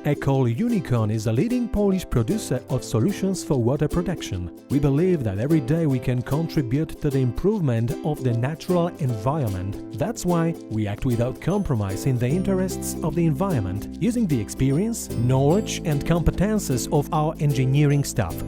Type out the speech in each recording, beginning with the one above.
Ecol Unicon is a leading Polish producer of solutions for water protection. We believe that every day we can contribute to the improvement of the natural environment. That's why we act without compromise in the interests of the environment, using the experience, knowledge and competences of our engineering staff.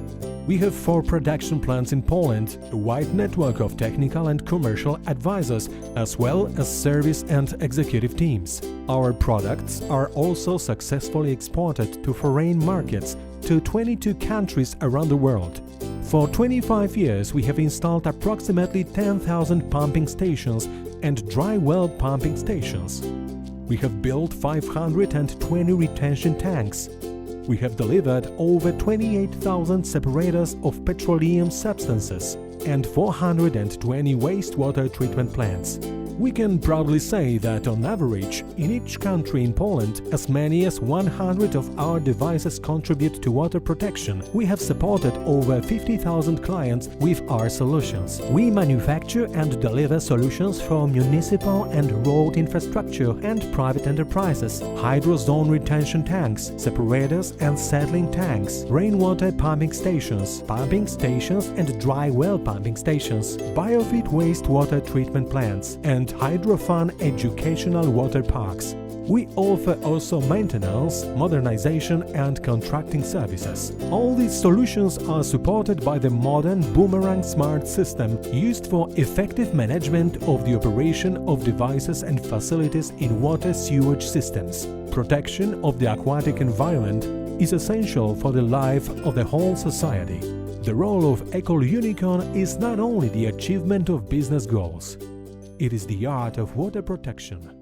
We have 4 production plants in Poland, a wide network of technical and commercial advisors, as well as service and executive teams. Our products are also successfully exported to foreign markets, to 22 countries around the world. For 25 years we have installed approximately 10,000 pumping stations and dry well pumping stations. We have built 520 retention tanks. We have delivered over 28,000 separators of petroleum substances and 420 wastewater treatment plants. We can proudly say that on average, in each country in Poland, as many as 100 of our devices contribute to water protection. We have supported over 50,000 clients with our solutions. We manufacture and deliver solutions for municipal and road infrastructure and private enterprises, hydro-zone retention tanks, separators and settling tanks, rainwater pumping stations and dry well pumping stations, biofeed wastewater treatment plants, and hydrofun educational water parks. We offer also maintenance, modernization and contracting services. All these solutions are supported by the modern Boomerang Smart system used for effective management of the operation of devices and facilities in water sewage systems. Protection of the aquatic environment is essential for the life of the whole society. The role of Ecol Unicon is not only the achievement of business goals, it is the art of water protection.